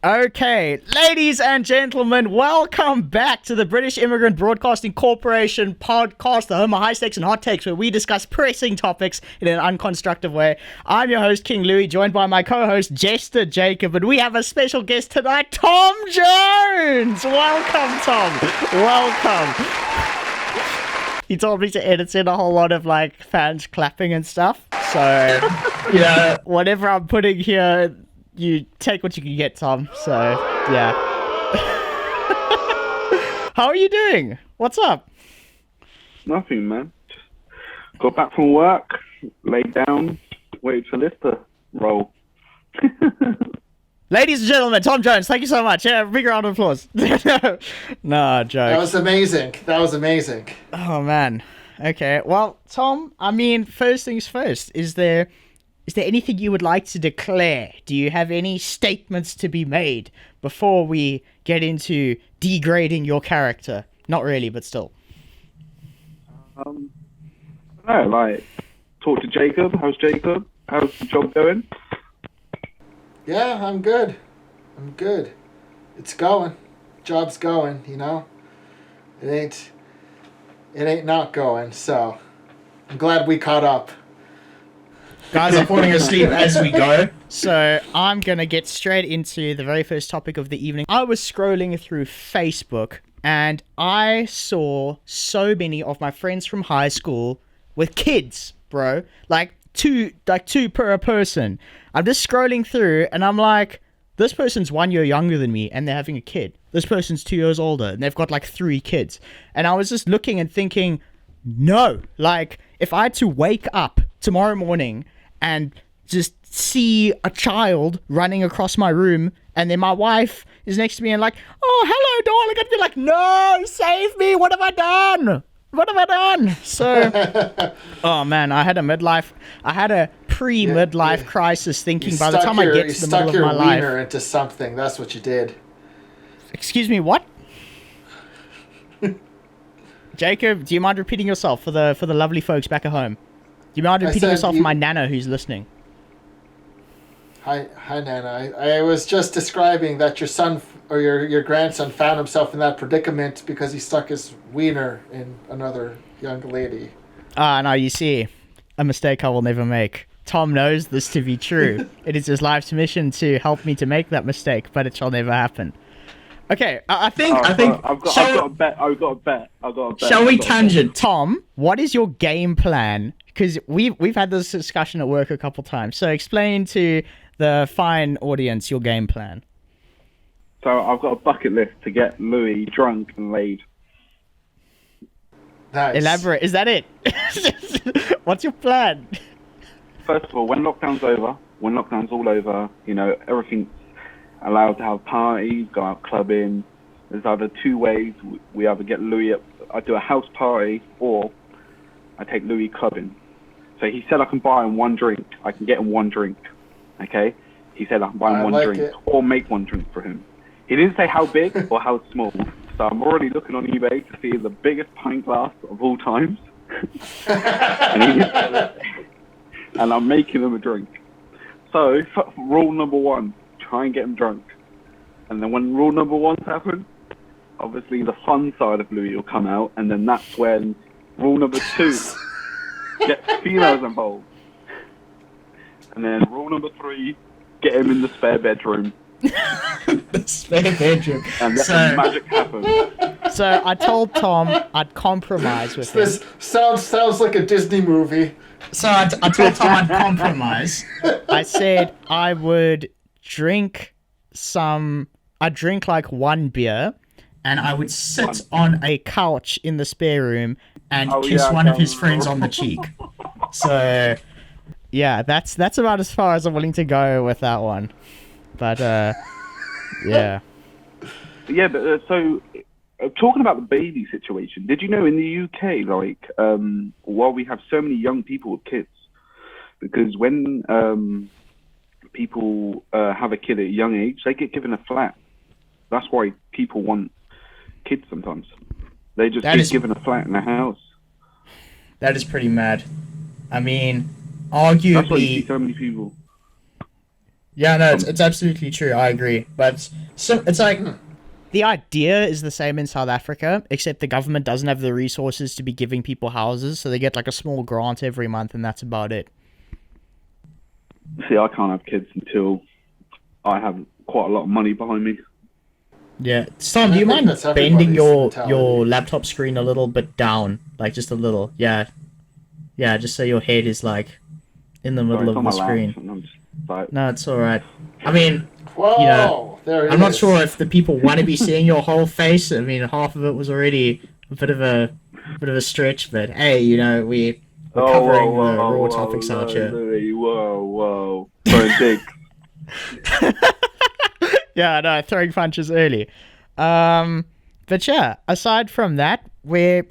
Okay, ladies and gentlemen, welcome back to the British Immigrant Broadcasting Corporation podcast, the home of high stakes and hot takes, where we discuss pressing topics in an unconstructive way. I'm your host, King Louis, joined by my co-host, Jester Jacob, and we have a special guest tonight, Tom Jones! Welcome, Tom. Welcome. He told me to edit in a whole lot of, fans clapping and stuff, so, yeah, whatever I'm putting here, you take what you can get, Tom. So, yeah. How are you doing? What's up? Nothing, man. Just got back from work, laid down, waited for this to roll. Ladies and gentlemen, Tom Jones, thank you so much. Yeah, big round of applause. No, jokes. That was amazing. Oh, man. Okay, well, Tom, I mean, first things first, is there anything you would like to declare? Do you have any statements to be made before we get into degrading your character? Not really, but still. No, talk to Jacob. How's Jacob? How's the job going? Yeah, I'm good. It's going. Job's going, you know? It ain't not going, so I'm glad we caught up. Guys are falling asleep as we go. So I'm going to get straight into the very first topic of the evening. I was scrolling through Facebook and I saw so many of my friends from high school with kids, bro. Two per person. I'm just scrolling through and I'm like, this person's 1 year younger than me and they're having a kid. This person's 2 years older and they've got 3 kids. And I was just looking and thinking, no, if I had to wake up tomorrow morning and just see a child running across my room and then my wife is next to me and oh, hello, darling. I'd be like, no, save me. What have I done? So, oh man, I had a pre-midlife crisis thinking by the time I get to the middle of my life. You stuck your wiener into something. That's what you did. Excuse me, what? Jacob, do you mind repeating yourself for the lovely folks back at home? Do you mind repeating yourself for my Nana who's listening? Hi, Nana. I was just describing that your son or your grandson found himself in that predicament because he stuck his wiener in another young lady. No, you see, a mistake I will never make. Tom knows this to be true. It is his life's mission to help me to make that mistake, but it shall never happen. Okay, I think. I've got a bet. Shall we tangent? Tom, what is your game plan? Because we've had this discussion at work a couple times. So explain to the fine audience your game plan. So I've got a bucket list to get Louis drunk and laid. Nice. Elaborate. Is that it? What's your plan? First of all, when lockdown's all over, everything's allowed to have parties, go out clubbing. There's either two ways. We either get Louis I do a house party, or I take Louis clubbing. So he said I can buy him one drink. I can get him one drink. Okay? He said I can buy him one drink or make one drink for him. He didn't say how big or how small. So I'm already looking on eBay to see the biggest pint glass of all times. and I'm making him a drink. So rule number one, try and get him drunk. And then when rule number one's happened, obviously the fun side of Louis will come out, and then that's when rule number two, get females involved. And then rule number three, get him in the spare bedroom. The spare bedroom. And let the magic happen. So I told Tom I'd compromise with him. This sounds like a Disney movie. So I told Tom I'd compromise. I said I would drink one beer, and I would sit on a couch in the spare room and kiss one of his friends on the cheek. So, yeah, that's about as far as I'm willing to go with that one. But, yeah. Yeah, but so talking about the baby situation, did you know in the UK, while we have so many young people with kids, because when people have a kid at a young age, they get given a flat. That's why people want kids sometimes. They just get given a flat in a house. That is pretty mad. I mean, arguably... That's why you see so many people. Yeah, no, it's absolutely true. I agree. But so it's like the idea is the same in South Africa, except the government doesn't have the resources to be giving people houses, so they get like a small grant every month, and that's about it. See, I can't have kids until I have quite a lot of money behind me. Yeah, Tom, do you mind bending your laptop screen a little bit down, like just a little? Yeah, just so your head is like in the middle of the screen. No, it's all right. I mean, Whoa, I'm not sure if the people want to be seeing your whole face. I mean, half of it was already a bit of a stretch, but hey, we're covering the raw topics out here. Whoa. Sorry, Dick. Yeah, no, throwing punches early. But yeah, aside from that, we're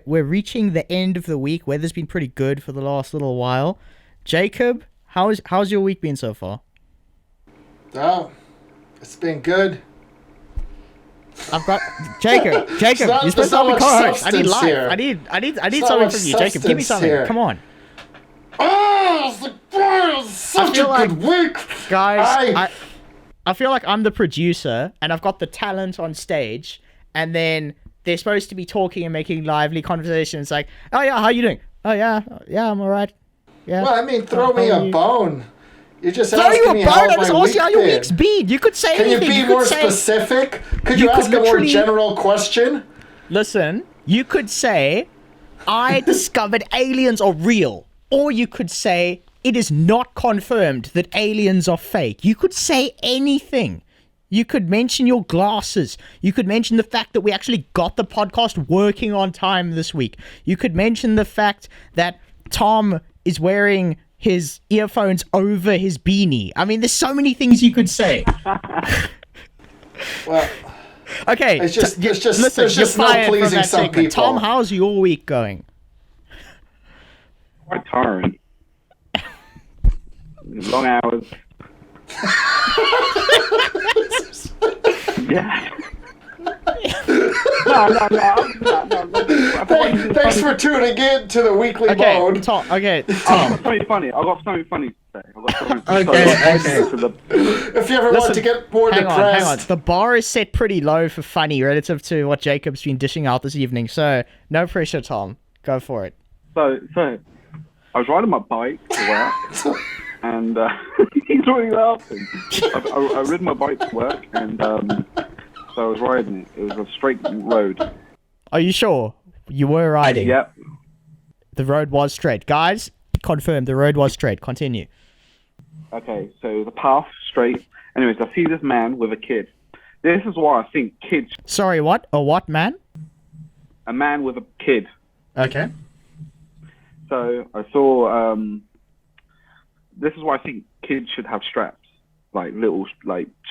reaching the end of the week. Weather's been pretty good for the last little while. Jacob, how's your week been so far? Oh, it's been good. I've got Jacob. You're supposed to be co-host. I need life. Here. I need something from you, Jacob. Give me something. Here. Come on. Oh, it's such a good week, guys. I feel like I'm the producer, and I've got the talent on stage, and then they're supposed to be talking and making lively conversations. Like, oh yeah, how you doing? Oh yeah, I'm alright. Yeah. Well, I mean, throw me a bone. You're just throw asking you a me bone. how I just asked you how your week's been. You could say anything. Can you be more specific? Could you ask a more general question? Listen, you could say, I discovered aliens are real. Or you could say, it is not confirmed that aliens are fake. You could say anything. You could mention your glasses. You could mention the fact that we actually got the podcast working on time this week. You could mention the fact that Tom is wearing his earphones over his beanie. I mean, there's so many things you could say. Well, okay, it's just no pleasing some people. Tom, how's your week going? Quite tiring. Long hours. Yeah. No. Thanks for tuning in to the weekly mode. Tom. I've got something funny. to say. Okay. If you ever want to get more depressed. Hang on. The bar is set pretty low for funny relative to what Jacob's been dishing out this evening. So, no pressure, Tom. Go for it. So I was riding my bike to work, and he's already laughing. I ridden my bike to work, and so I was riding it. It was a straight road. Are you sure? You were riding? Yep. The road was straight. Guys, confirmed, the road was straight. Continue. Okay, so the path straight. Anyways, I see this man with a kid. This is why I think kids... Sorry, what? A what man? A man with a kid. Okay. So I saw... this is why I think kids should have straps. Like little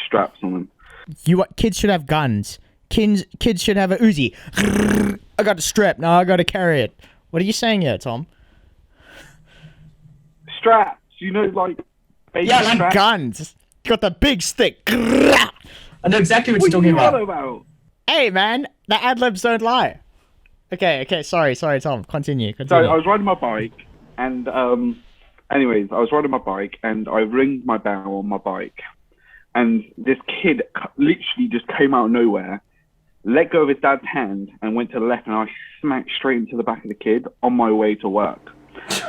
straps on them. Kids should have guns. Kids should have a Uzi. I got a strap. Now I got to carry it. What are you saying here, Tom? Straps. Like... Yeah, like straps. Guns. Got the big stick. I know exactly what you're talking about. Hey, man. The ad-libs don't lie. Okay. Sorry, Tom. Continue. So I was riding my bike, and anyways, I was riding my bike, and I ringed my bell on my bike, and this kid literally just came out of nowhere, let go of his dad's hand, and went to the left, and I smacked straight into the back of the kid on my way to work.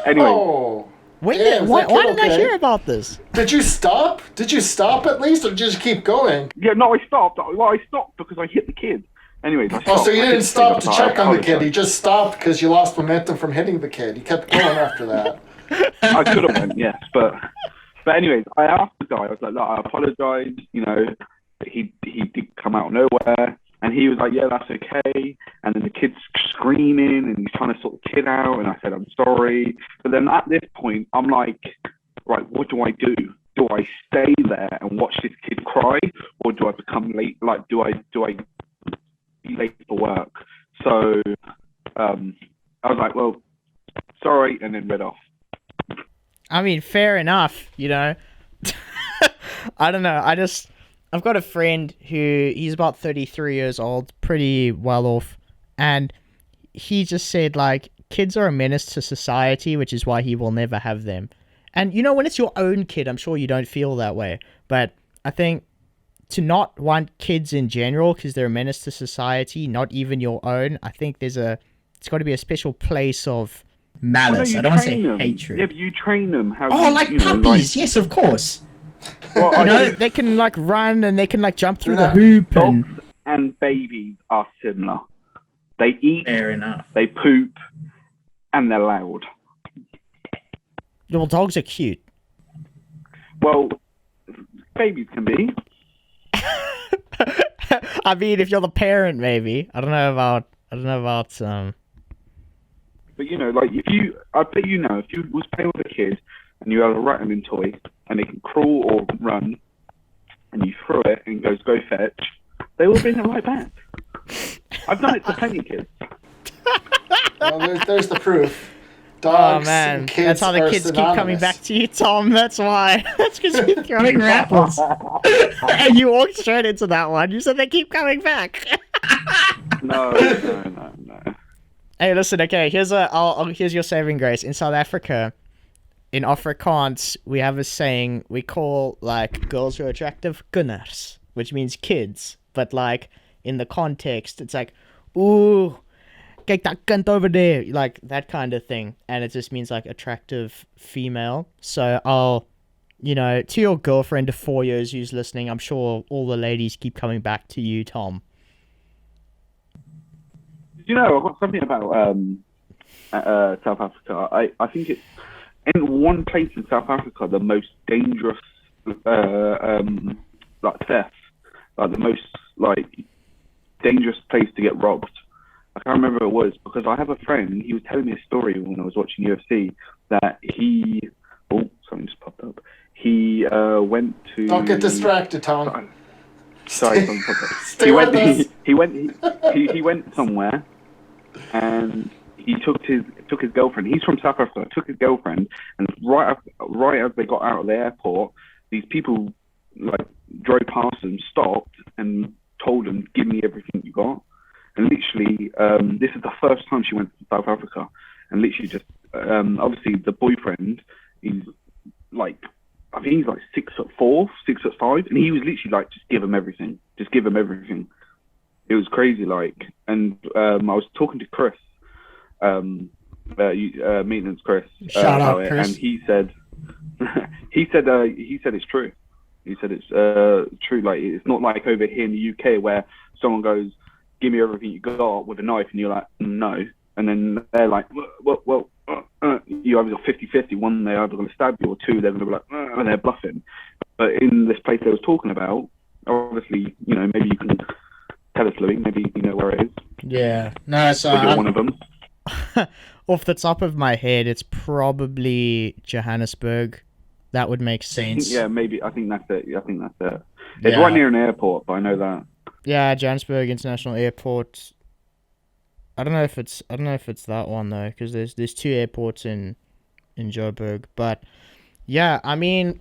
Anyway. Oh. Why didn't I hear about this? Did you stop? Did you stop at least, or did you just keep going? Yeah, no, I stopped. I stopped because I hit the kid. Anyways, I stopped. So you didn't stop to check on the kid. You just stopped because you lost momentum from hitting the kid. You kept going after that. I could have went, yes, but anyways, I asked the guy. I was like, look, I apologise. He did come out of nowhere, and he was like, yeah, that's okay. And then the kid's screaming, and he's trying to sort the kid out, and I said, I'm sorry. But then at this point, I'm like, right, what do I do? Do I stay there and watch this kid cry, or do I become late? Like, do I be late for work? So I was like, well, sorry, and then read off. I mean, fair enough, I don't know. I've got a friend he's about 33 years old, pretty well off, and he just said, like, kids are a menace to society, which is why he will never have them. And when it's your own kid, I'm sure you don't feel that way. But I think to not want kids in general because they're a menace to society, not even your own, I think it's got to be a special place of malice. No, I don't want to say them. hatred. Yeah, but you train them how. Like puppies, yes, of course. Well, they can like run and they can like jump through the hoop. Dogs and babies are similar. They eat. Fair enough. They poop, and they're loud. Well, dogs are cute. Well, babies can be. I mean, if you're the parent, maybe. I don't know about. But like I bet if you was playing with a kid and you had a rattling toy and they can crawl or run, and you throw it and goes go fetch, they will bring it right back. I've done it to plenty of kids. Well, there's the proof. Dogs and kids. That's how the kids keep coming back to you, Tom. That's why. That's because you're throwing rattles. And you walked straight into that one. You said they keep coming back. No. Hey, listen. Okay, here's your saving grace. In South Africa, in Afrikaans, we have a saying we call like girls who are attractive kinders, which means kids. But like in the context, it's like, ooh, kijk dat kind over there, like that kind of thing, and it just means like attractive female. So I'll, to your girlfriend of 4 years who's listening, I'm sure all the ladies keep coming back to you, Tom. I've got something about South Africa. I think it's in one place in South Africa the most dangerous like theft, like the most like dangerous place to get robbed. I can't remember who it was because I have a friend. He was telling me a story when I was watching UFC that something just popped up. He went to. Don't get distracted, Tom. Sorry, stay with us. He went somewhere, and he took his girlfriend. He's from South Africa. Took his girlfriend, and right as they got out of the airport, these people like drove past them, stopped, and told him, "Give me everything you got." And literally, this is the first time she went to South Africa. And literally just, obviously the boyfriend, he's like, I think he's like 6'4", 6'5", and he was literally like, just give him everything. Just give him everything. It was crazy, like. And I was talking to Chris, maintenance Chris, Shout out, Chris. And he said it's true. He said it's true. Like, it's not like over here in the UK where someone goes, give me everything you got with a knife, and you're like, no. And then they're like, well, you either got 50-50. One, they're either going to stab you, or two, they're going to be like, and they're bluffing. But in this place they was talking about, obviously, maybe you can tell us, Louis, maybe you know where it is. Yeah. No, so you're one of them. Off the top of my head, it's probably Johannesburg. That would make sense. Yeah, maybe. I think that's it. It's right near an airport, but I know that. Yeah, Johannesburg International Airport. I don't know if it's that one though, because there's two airports in Joburg. But yeah, I mean,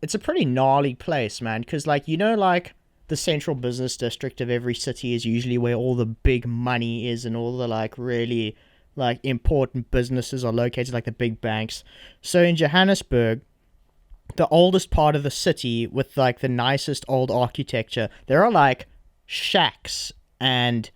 it's a pretty gnarly place, man. Because like the central business district of every city is usually where all the big money is, and all the like really like important businesses are located, like the big banks. So in Johannesburg, the oldest part of the city with like the nicest old architecture, there are like shacks and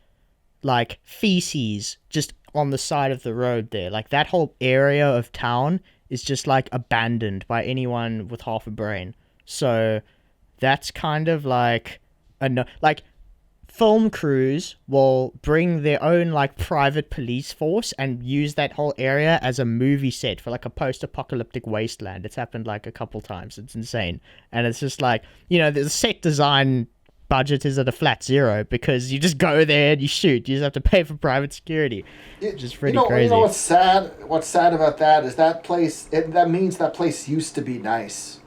like feces just on the side of the road there. Like that whole area of town is just like abandoned by anyone with half a brain. So that's kind of like film crews will bring their own like private police force and use that whole area as a movie set for like a post-apocalyptic wasteland. It's happened like a couple times. It's insane. And it's just like, the set design budget is at a flat zero because you just go there and you shoot. You just have to pay for private security, which is pretty crazy. You know what's sad? What's sad about that is that place, that means that place used to be nice.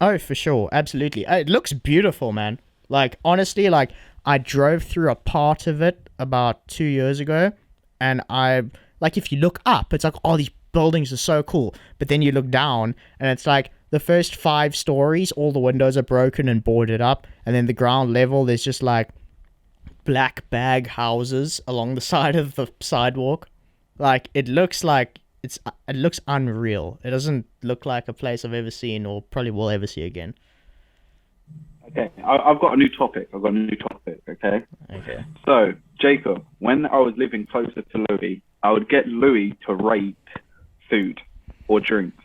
Oh, for sure. Absolutely. It looks beautiful, man. Like, honestly, like, I drove through a part of it about 2 years ago, and if you look up, it's like, oh, these buildings are so cool. But then you look down, and it's like, the first 5 stories, all the windows are broken and boarded up, and then the ground level, there's just, like, black bag houses along the side of the sidewalk. Like, it looks like it looks unreal. It doesn't look like a place I've ever seen or probably will ever see again. Okay, I've got a new topic. Okay. Okay. So, Jacob, when I was living closer to Louis, I would get Louis to rate food or drinks.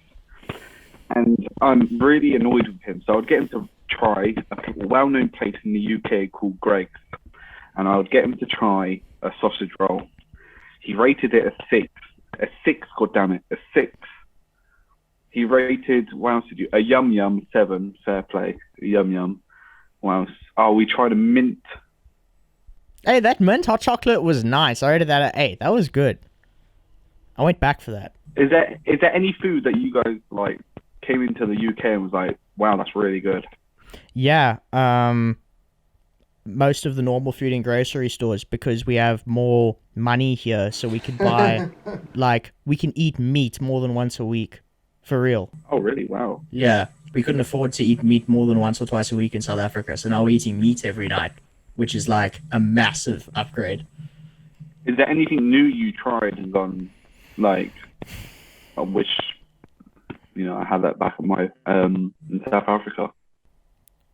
And I'm really annoyed with him. So I would get him to try a well-known place in the UK called Greg's. And I would get him to try a sausage roll. He rated it a 6. A 6, goddammit, a 6. He rated, what else did you? A Yum Yum 7, fair play. A Yum Yum. What else? Oh, we tried a mint. Hey, that mint hot chocolate was nice. I rated that at 8. That was good. I went back for that. Is there any food that you guys like came into the UK and was like, wow, that's really good? Yeah, most of the normal food in grocery stores because we have more money here, so we can buy, like, we can eat meat more than once a week. For real. Oh, really? Wow. Yeah, we couldn't afford to eat meat more than once or twice a week in South Africa, so now we're eating meat every night, which is like a massive upgrade. Is there anything new you tried and gone, like, I wish, I had that back in my in South Africa?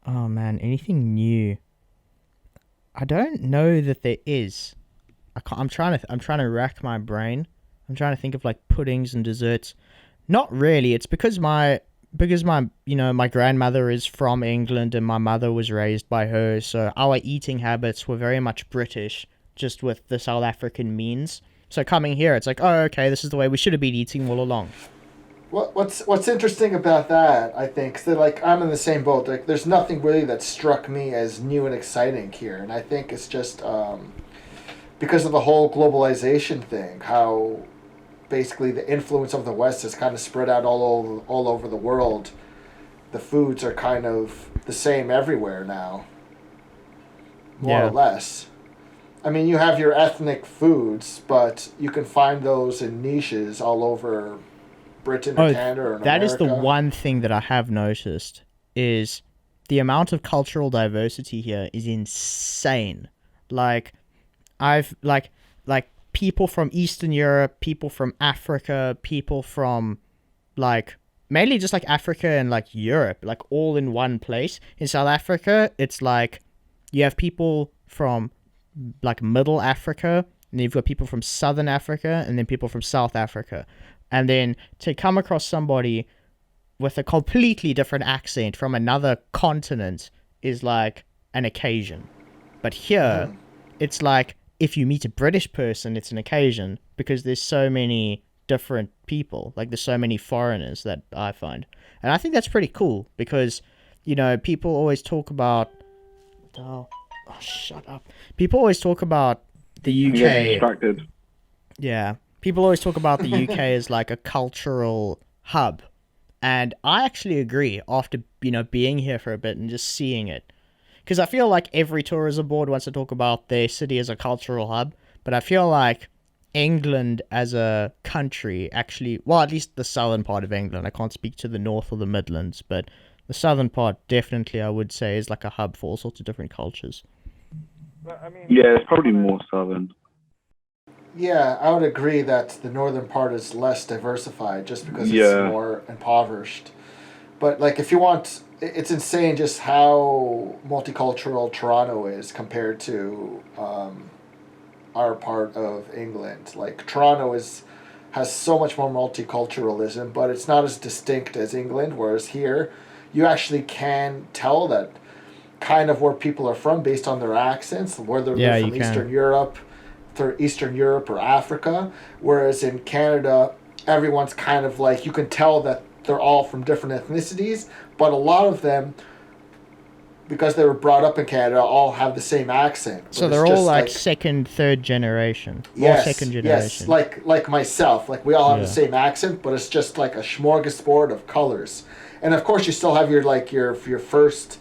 Oh man, anything new? I don't know that there is. I'm trying to rack my brain. I'm trying to think of like puddings and desserts. Not really. It's because my grandmother is from England and my mother was raised by her, so our eating habits were very much British, just with the South African means. So coming here, it's like, oh, okay, this is the way we should have been eating all along. What's interesting about that, I think, is that, like, I'm in the same boat. Like, there's nothing really that struck me as new and exciting here, and I think it's just because of the whole globalization thing, how basically the influence of the West has kind of spread out all over the world. The foods are kind of the same everywhere now, more or less. I mean, you have your ethnic foods, but you can find those in niches all over Britain or Canada or that America. is the one thing that I have noticed is the amount of cultural diversity here is insane. Like, I've like people from Eastern Europe, people from Africa, people from like mainly just like Africa and like Europe, like all in one place. In South Africa, it's like you have people from like Middle Africa, and then you've got people from Southern Africa, and then people from South Africa. And then to come across somebody with a completely different accent from another continent is like an occasion. But here, it's like if you meet a British person, it's an occasion because there's so many different people. Like there's so many foreigners that I find. And I think that's pretty cool because, people always talk about... Oh, shut up. People always talk about the UK... Yeah, distracted. Yeah. People always talk about the UK as like a cultural hub. And I actually agree after, being here for a bit and just seeing it. Because I feel like every tourism board wants to talk about their city as a cultural hub. But I feel like England as a country actually, well, at least the southern part of England. I can't speak to the north or the Midlands, but the southern part definitely I would say is like a hub for all sorts of different cultures. Yeah, it's probably more southern. Yeah, I would agree that the northern part is less diversified just because it's more impoverished. But like if you want, it's insane just how multicultural Toronto is compared to our part of England. Like Toronto has so much more multiculturalism, but it's not as distinct as England, whereas here you actually can tell that kind of where people are from based on their accents, whether they're from Eastern Europe or Africa, whereas in Canada, everyone's kind of like, you can tell that they're all from different ethnicities, but a lot of them, because they were brought up in Canada, all have the same accent. So they're all like second, third generation. Yes, second generation. Yes, like myself. Like we all have the same accent, but it's just like a smorgasbord of colors. And of course, you still have your first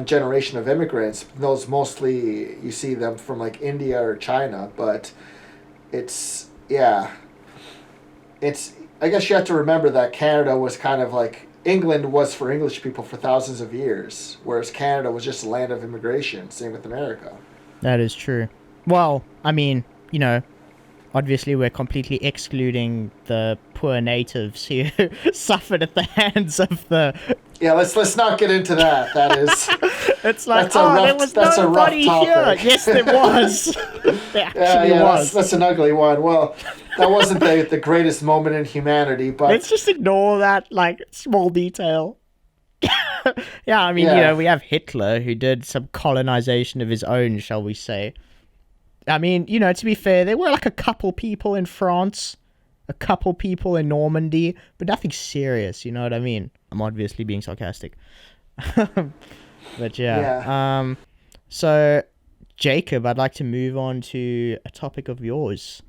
generation of immigrants. Those mostly you see them from like India or China, but it's I guess you have to remember that Canada was kind of like England was for English people for thousands of years, whereas Canada was just a land of immigration. Same with America. That is true. Well, I mean, obviously we're completely excluding the poor natives who suffered at the hands of the. Yeah, let's not get into that. That is. It's like, That's a rough- there was that's a rough nobody here. topic. Yes, there was. There actually was. That's an ugly one. Well, that wasn't the greatest moment in humanity, but Let's just ignore that like small detail. Yeah, I mean, Yeah. we have Hitler who did some colonization of his own, shall we say. I mean, to be fair, there were like a couple people in France, a couple people in Normandy, but nothing serious, you know what I mean? I'm obviously being sarcastic. But yeah. So, Jacob, I'd like to move on to a topic of yours.